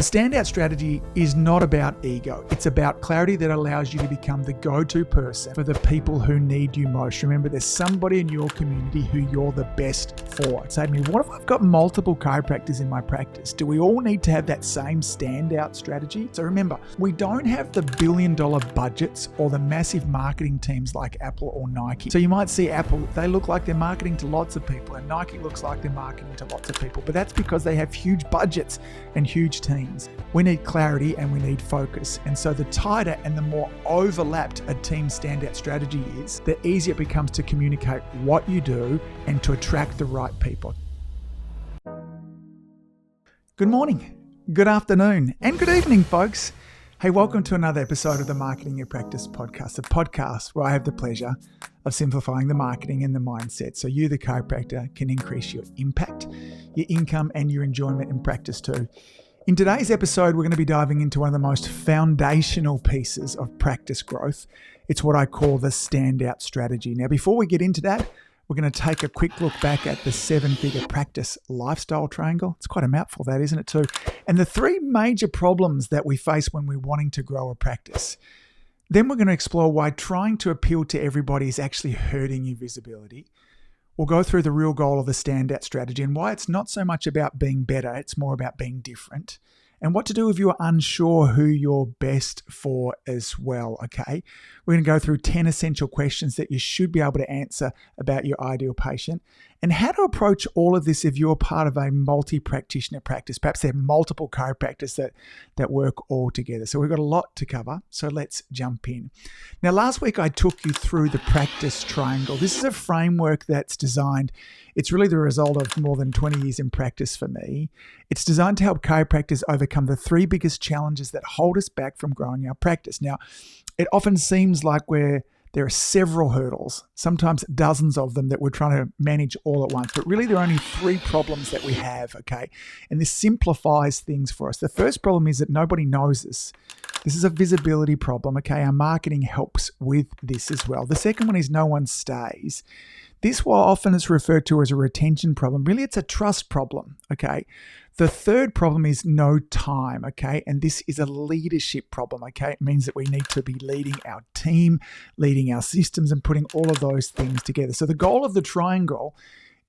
The standout strategy is not about ego. It's about clarity that allows you to become the go-to person for the people who need you most. Remember, there's somebody in your community who you're the best for. Say to me, what if I've got multiple chiropractors in my practice? Do we all need to have that same standout strategy? So remember, we don't have the billion-dollar budgets or the massive marketing teams like Apple or Nike. So you might see Apple, they look like they're marketing to lots of people, and Nike looks like they're marketing to lots of people. But that's because they have huge budgets and huge teams. We need clarity and we need focus. And so the tighter and the more overlapped a team standout strategy is, the easier it becomes to communicate what you do and to attract the right people. Good morning, good afternoon, and good evening, folks. Hey, welcome to another episode of the Marketing Your Practice podcast, a podcast where I have the pleasure of simplifying the marketing and the mindset so you, the chiropractor, can increase your impact, your income, and your enjoyment in practice too. In today's episode, we're going to be diving into one of the most foundational pieces of practice growth. It's what I call the standout strategy. Now, before we get into that, we're going to take a quick look back at the 7-figure practice lifestyle triangle. It's quite a mouthful, that, isn't it, too? And the 3 major problems that we face when we're wanting to grow a practice. Then we're going to explore why trying to appeal to everybody is actually hurting your visibility. We'll go through the real goal of the standout strategy and why it's not so much about being better, it's more about being different. And what to do if you're unsure who you're best for as well, okay? We're going to go through 10 essential questions that you should be able to answer about your ideal patient and how to approach all of this if you're part of a multi-practitioner practice. Perhaps there are multiple chiropractors that work all together. So we've got a lot to cover, so let's jump in. Now, last week I took you through the practice triangle. This is a framework that's designed, it's really the result of more than 20 years in practice for me. It's designed to help chiropractors overcome the 3 biggest challenges that hold us back from growing our practice. Now, it often seems like there are several hurdles, sometimes dozens of them that we're trying to manage all at once. But really, there are only 3 problems that we have, okay? And this simplifies things for us. The first problem is that nobody knows us. This is a visibility problem, okay? Our marketing helps with this as well. The second one is no one stays. This, while often is referred to as a retention problem, really it's a trust problem, okay? The third problem is no time, okay? And this is a leadership problem, okay? It means that we need to be leading our team, leading our systems, and putting all of those things together. So the goal of the triangle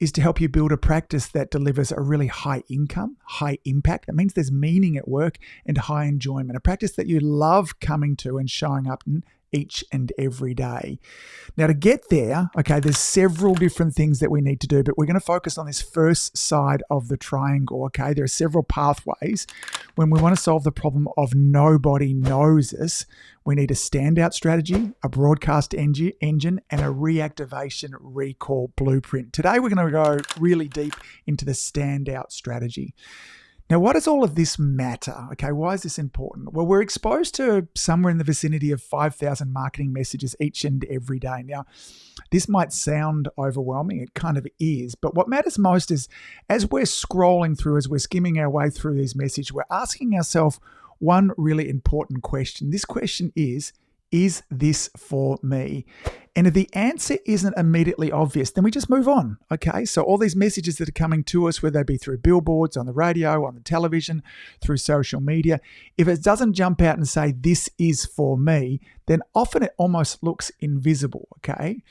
is to help you build a practice that delivers a really high income, high impact. That means there's meaning at work and high enjoyment. A practice that you love coming to and showing up in each and every day. Now, to get there, okay, there's several different things that we need to do, but we're going to focus on this first side of the triangle, okay? There are several pathways. When we want to solve the problem of nobody knows us, we need a standout strategy, a broadcast engine, and a reactivation recall blueprint. Today, we're going to go really deep into the standout strategy. Now, why does all of this matter? Okay, why is this important? Well, we're exposed to somewhere in the vicinity of 5,000 marketing messages each and every day. Now, this might sound overwhelming. It kind of is. But what matters most is as we're scrolling through, as we're skimming our way through these messages, we're asking ourselves one really important question. This question is this for me? And if the answer isn't immediately obvious, then we just move on, okay? So all these messages that are coming to us, whether they be through billboards, on the radio, on the television, through social media, if it doesn't jump out and say, this is for me, then often it almost looks invisible, okay?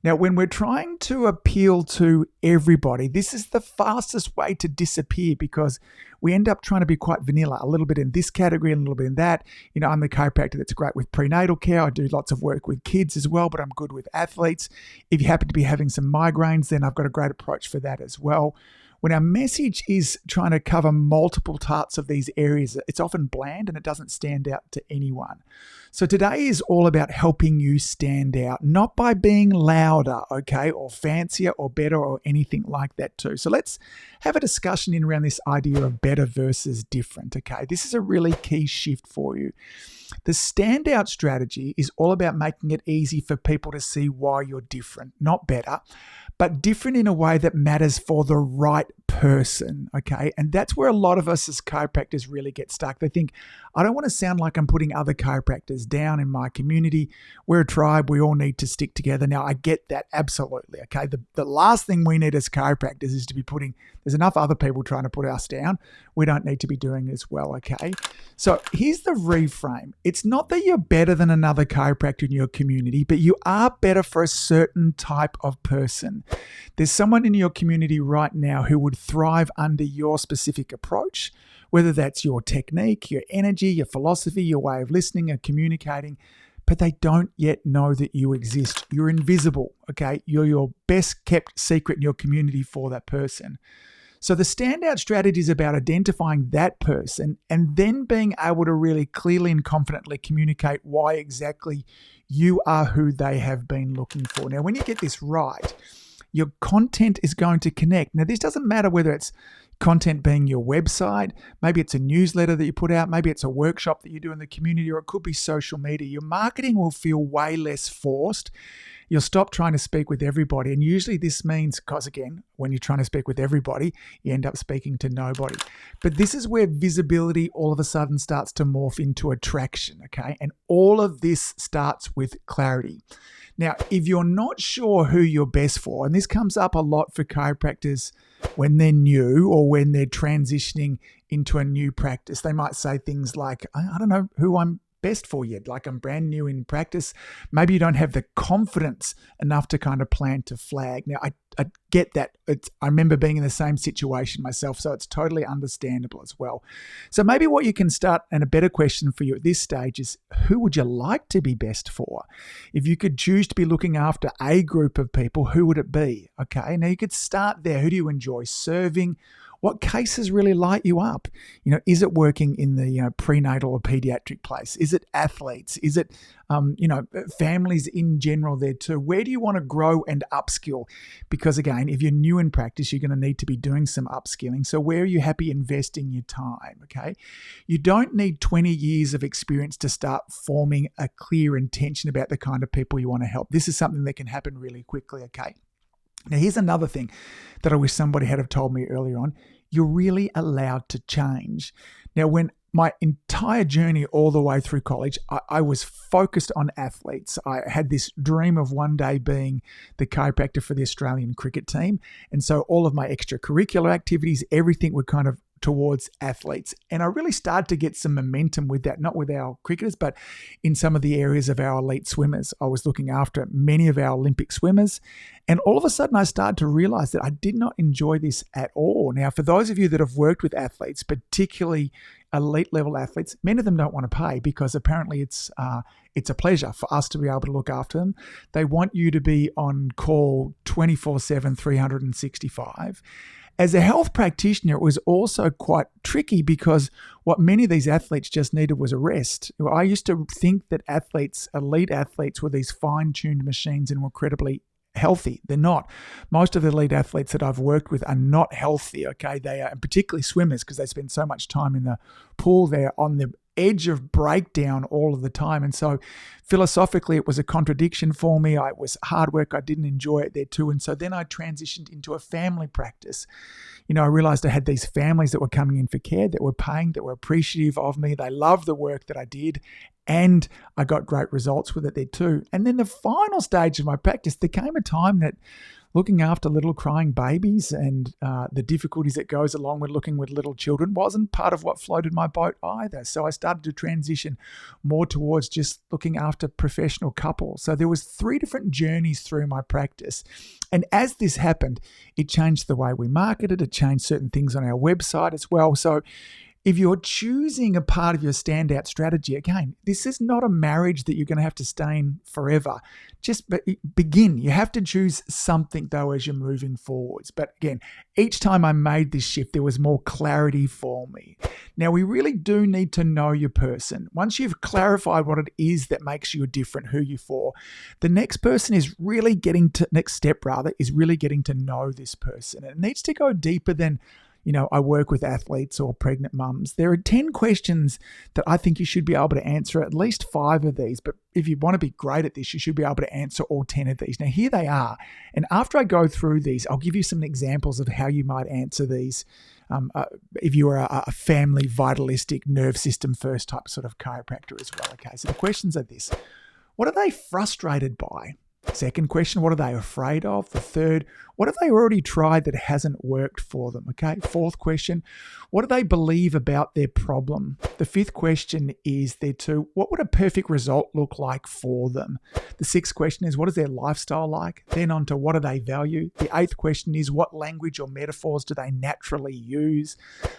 Now, when we're trying to appeal to everybody, this is the fastest way to disappear because we end up trying to be quite vanilla, a little bit in this category and a little bit in that. You know, I'm the chiropractor that's great with prenatal care. I do lots of work with kids as well, but I'm good with athletes. If you happen to be having some migraines, then I've got a great approach for that as well. When our message is trying to cover multiple parts of these areas, it's often bland and it doesn't stand out to anyone. So today is all about helping you stand out, not by being louder, okay, or fancier or better or anything like that too. So let's have a discussion in around this idea of better versus different, okay? This is a really key shift for you. The standout strategy is all about making it easy for people to see why you're different, not better, but different in a way that matters for the right person, okay? And that's where a lot of us as chiropractors really get stuck. They think, I don't want to sound like I'm putting other chiropractors down in my community. We're a tribe. We all need to stick together. Now, I get that absolutely, okay? The last thing we need as chiropractors is to be there's enough other people trying to put us down. We don't need to be doing it as well, okay? So here's the reframe. It's not that you're better than another chiropractor in your community, but you are better for a certain type of person. There's someone in your community right now who would thrive under your specific approach, whether that's your technique, your energy, your philosophy, your way of listening or communicating, but they don't yet know that you exist. You're invisible, okay? You're your best kept secret in your community for that person. So the standout strategy is about identifying that person and then being able to really clearly and confidently communicate why exactly you are who they have been looking for. Now, when you get this right, your content is going to connect. Now, this doesn't matter whether it's content being your website, maybe it's a newsletter that you put out, maybe it's a workshop that you do in the community, or it could be social media. Your marketing will feel way less forced. You'll stop trying to speak with everybody. And usually this means, because again, when you're trying to speak with everybody, you end up speaking to nobody. But this is where visibility all of a sudden starts to morph into attraction, okay? And all of this starts with clarity. Now, if you're not sure who you're best for, and this comes up a lot for chiropractors when they're new or when they're transitioning into a new practice, they might say things like, I don't know who I'm best for yet. Like, I'm brand new in practice. Maybe you don't have the confidence enough to kind of plant a flag. Now, I get that. I remember being in the same situation myself, so it's totally understandable as well. So maybe what you can start, and a better question for you at this stage is, who would you like to be best for? If you could choose to be looking after a group of people, who would it be? Okay, now you could start there. Who do you enjoy serving? What cases really light you up? Is it working in the prenatal or pediatric place? Is it athletes? Is it families in general there too? Where do you want to grow and upskill? Because again, if you're new in practice, you're going to need to be doing some upskilling. So where are you happy investing your time? Okay, you don't need 20 years of experience to start forming a clear intention about the kind of people you want to help. This is something that can happen really quickly. Okay. Now, here's another thing that I wish somebody had have told me earlier on. You're really allowed to change. Now, when my entire journey all the way through college, I was focused on athletes. I had this dream of one day being the chiropractor for the Australian cricket team. And so all of my extracurricular activities, everything would kind of towards athletes. And I really started to get some momentum with that, not with our cricketers, but in some of the areas of our elite swimmers. I was looking after many of our Olympic swimmers. And all of a sudden I started to realize that I did not enjoy this at all. Now, for those of you that have worked with athletes, particularly elite level athletes, many of them don't want to pay because apparently it's a pleasure for us to be able to look after them. They want you to be on call 24/7, 365. As a health practitioner, it was also quite tricky because what many of these athletes just needed was a rest. I used to think that elite athletes, were these fine-tuned machines and were incredibly healthy. They're not. Most of the elite athletes that I've worked with are not healthy, okay? They are, and particularly swimmers, because they spend so much time in the pool. They're on the edge of breakdown all of the time. And so philosophically, it was a contradiction for me. It was hard work. I didn't enjoy it there too. And so then I transitioned into a family practice. I realized I had these families that were coming in for care, that were paying, that were appreciative of me. They loved the work that I did. And I got great results with it there too. And then the final stage of my practice, there came a time that looking after little crying babies and the difficulties that goes along with looking with little children wasn't part of what floated my boat either. So I started to transition more towards just looking after professional couples. So there was 3 different journeys through my practice. And as this happened, it changed the way we marketed. It changed certain things on our website as well. So if you're choosing a part of your standout strategy, again, this is not a marriage that you're going to have to stay in forever. Just begin. You have to choose something, though, as you're moving forwards. But again, each time I made this shift, there was more clarity for me. Now, we really do need to know your person. Once you've clarified what it is that makes you different, who you're for, the next step is really getting to know this person. And it needs to go deeper than I work with athletes or pregnant mums. There are 10 questions that I think you should be able to answer at least 5 of these. But if you want to be great at this, you should be able to answer all 10 of these. Now, here they are. And after I go through these, I'll give you some examples of how you might answer these if you are a family vitalistic nerve system first type sort of chiropractor as well. Okay, so the questions are this. What are they frustrated by? Second question, what are they afraid of? The third, what have they already tried that hasn't worked for them? Okay. Fourth question, what do they believe about their problem? The fifth question is there too, what would a perfect result look like for them? The sixth question is, what is their lifestyle like? Then on to what do they value? The eighth question is, what language or metaphors do they naturally use?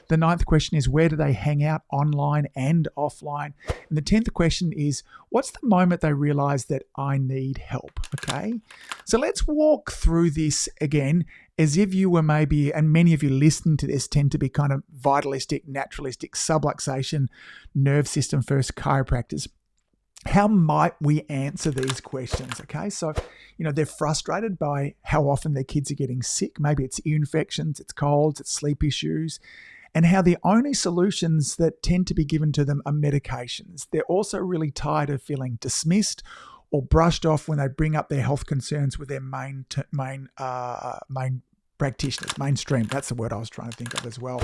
The ninth question is, where do they hang out online and offline? And the 10th question is, what's the moment they realize that I need help? Okay, so let's walk through this again as if you were maybe, and many of you listening to this tend to be kind of vitalistic, naturalistic, subluxation, nerve system first chiropractors. How might we answer these questions? Okay, so, they're frustrated by how often their kids are getting sick. Maybe it's ear infections, it's colds, it's sleep issues, and how the only solutions that tend to be given to them are medications. They're also really tired of feeling dismissed or brushed off when they bring up their health concerns with their main practitioners, mainstream. That's the word I was trying to think of as well.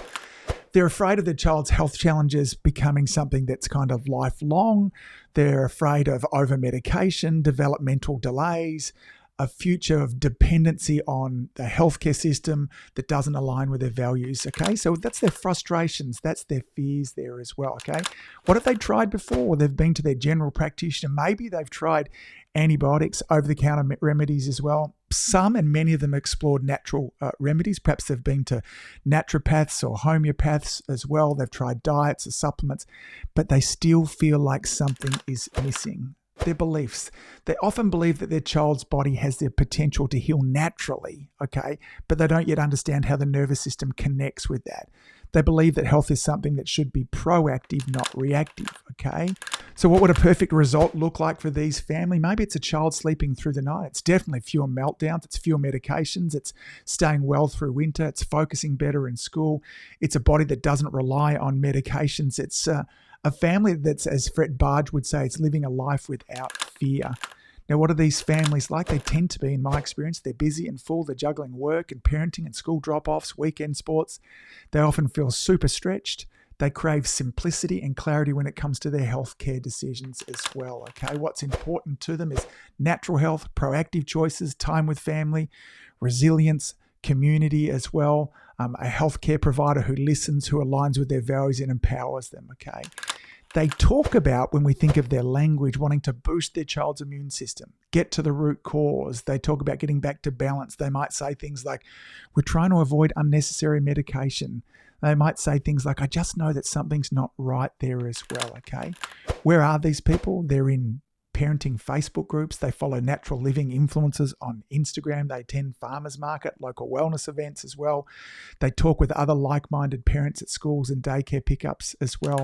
They're afraid of their child's health challenges becoming something that's kind of lifelong. They're afraid of over-medication, developmental delays, a future of dependency on the healthcare system that doesn't align with their values. Okay, so that's their frustrations, that's their fears there as well. Okay, what have they tried before? Well, they've been to their general practitioner. Maybe they've tried antibiotics, over-the-counter remedies as well. Some and many of them explored natural remedies. Perhaps they've been to naturopaths or homeopaths as well. They've tried diets or supplements, but they still feel like something is missing. Their beliefs. They often believe that their child's body has the potential to heal naturally, okay, but they don't yet understand how the nervous system connects with that. They believe that health is something that should be proactive, not reactive, okay? So what would a perfect result look like for these family? Maybe it's a child sleeping through the night. It's definitely fewer meltdowns. It's fewer medications. It's staying well through winter. It's focusing better in school. It's a body that doesn't rely on medications. It's a family that's, as Fred Barge would say, it's living a life without fear. Now, what are these families like? They tend to be, in my experience, they're busy and full. They're juggling work and parenting and school drop-offs, weekend sports. They often feel super stretched. They crave simplicity and clarity when it comes to their healthcare decisions as well. Okay, what's important to them is natural health, proactive choices, time with family, resilience, community as well, a healthcare provider who listens, who aligns with their values and empowers them, okay? They talk about, when we think of their language, wanting to boost their child's immune system, get to the root cause. They talk about getting back to balance. They might say things like, we're trying to avoid unnecessary medication. They might say things like, I just know that something's not right there as well, okay? Where are these people? They're in parenting Facebook groups. They follow natural living influencers on Instagram. They attend farmers market, local wellness events as well. They talk with other like-minded parents at schools and daycare pickups as well.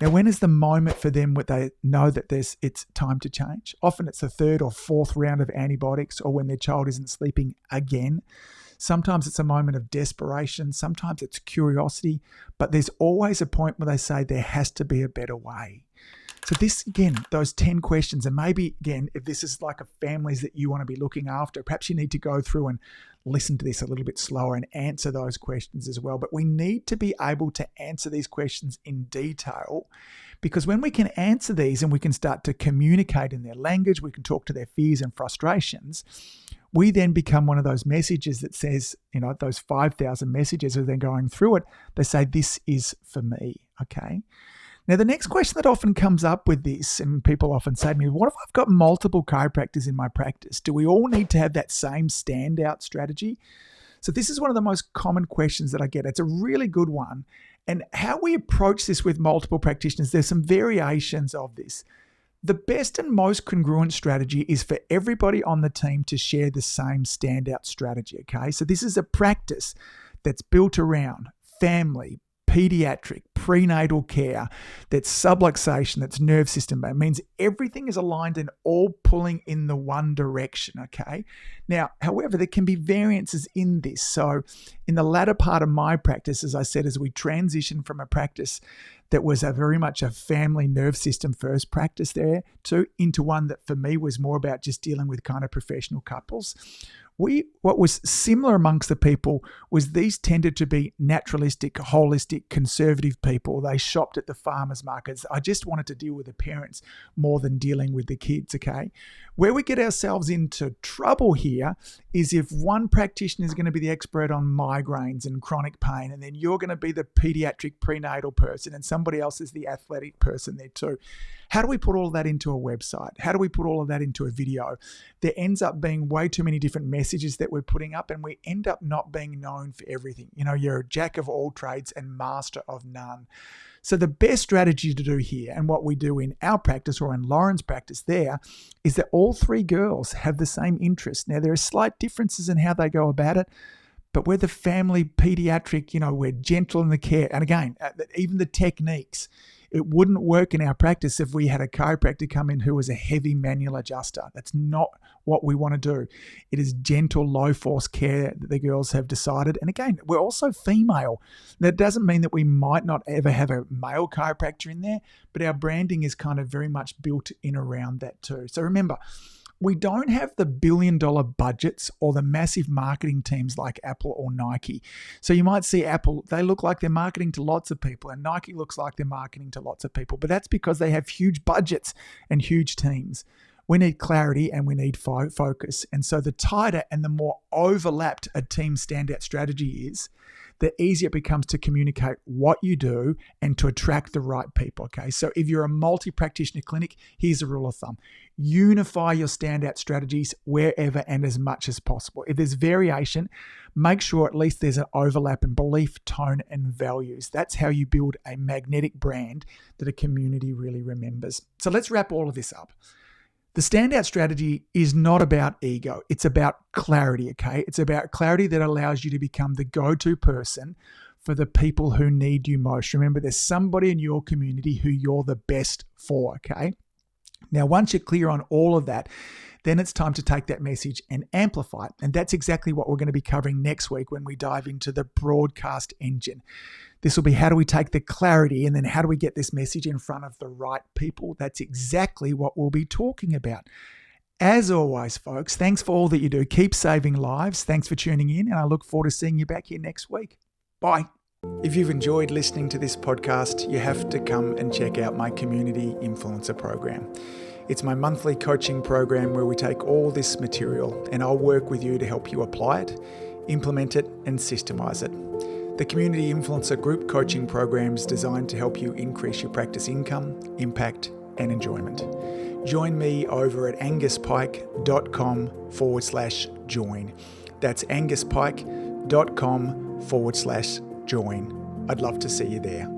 Now, when is the moment for them where they know that it's time to change? Often it's the third or fourth round of antibiotics, or when their child isn't sleeping again. Sometimes it's a moment of desperation. Sometimes it's curiosity. But there's always a point where they say there has to be a better way. So this, again, those 10 questions, and maybe, again, if this is like a families that you want to be looking after, perhaps you need to go through and listen to this a little bit slower and answer those questions as well. But we need to be able to answer these questions in detail, because when we can answer these and we can start to communicate in their language, we can talk to their fears and frustrations, we then become one of those messages that says, those 5,000 messages are then going through it. They say, this is for me, okay? Now, the next question that often comes up with this, and people often say to me, what if I've got multiple chiropractors in my practice? Do we all need to have that same standout strategy? So this is one of the most common questions that I get. It's a really good one. And how we approach this with multiple practitioners, there's some variations of this. The best and most congruent strategy is for everybody on the team to share the same standout strategy, okay? So this is a practice that's built around family, pediatric, prenatal care, that's subluxation, that's nerve system. It means everything is aligned and all pulling in the one direction, okay? Now, however, there can be variances in this. So in the latter part of my practice, as I said, as we transition from a practice that was very much a family nerve system first practice there into one that for me was more about just dealing with kind of professional couples. What was similar amongst the people was these tended to be naturalistic, holistic, conservative people. They shopped at the farmers markets. I just wanted to deal with the parents more than dealing with the kids, okay? Where we get ourselves into trouble here is if one practitioner is going to be the expert on migraines and chronic pain, and then you're going to be the pediatric prenatal person, and somebody else is the athletic person there too. How do we put all of that into a website? How do we put all of that into a video? There ends up being way too many different messages that we're putting up, and we end up not being known for everything. You know, you're a jack of all trades and master of none. So the best strategy to do here, and what we do in our practice or in Lauren's practice there, is that all three girls have the same interest. Now, there are slight differences in how they go about it, but we're the family pediatric, you know, we're gentle in the care. And again, even the techniques, it wouldn't work in our practice if we had a chiropractor come in who was a heavy manual adjuster. That's not what we want to do. It is gentle, low-force care that the girls have decided. And again, we're also female. That doesn't mean that we might not ever have a male chiropractor in there, but our branding is kind of very much built in around that too. So remember, we don't have the billion-dollar budgets or the massive marketing teams like Apple or Nike. So you might see Apple, they look like they're marketing to lots of people, and Nike looks like they're marketing to lots of people. But that's because they have huge budgets and huge teams. We need clarity and we need focus. And so the tighter and the more overlapped a team's standout strategy is, the easier it becomes to communicate what you do and to attract the right people, okay? So if you're a multi-practitioner clinic, here's a rule of thumb. Unify your standout strategies wherever and as much as possible. If there's variation, make sure at least there's an overlap in belief, tone, and values. That's how you build a magnetic brand that a community really remembers. So let's wrap all of this up. The standout strategy is not about ego. It's about clarity, okay? It's about clarity that allows you to become the go-to person for the people who need you most. Remember, there's somebody in your community who you're the best for, okay? Now, once you're clear on all of that, then it's time to take that message and amplify it. And that's exactly what we're going to be covering next week when we dive into the broadcast engine. This will be how do we take the clarity and then how do we get this message in front of the right people? That's exactly what we'll be talking about. As always, folks, thanks for all that you do. Keep saving lives. Thanks for tuning in, and I look forward to seeing you back here next week. Bye. If you've enjoyed listening to this podcast, you have to come and check out my Community Influencer Program. It's my monthly coaching program where we take all this material and I'll work with you to help you apply it, implement it, and systemize it. The Community Influencer Group Coaching Program is designed to help you increase your practice income, impact, and enjoyment. Join me over at anguspyke.com/join. That's anguspyke.com/join. I'd love to see you there.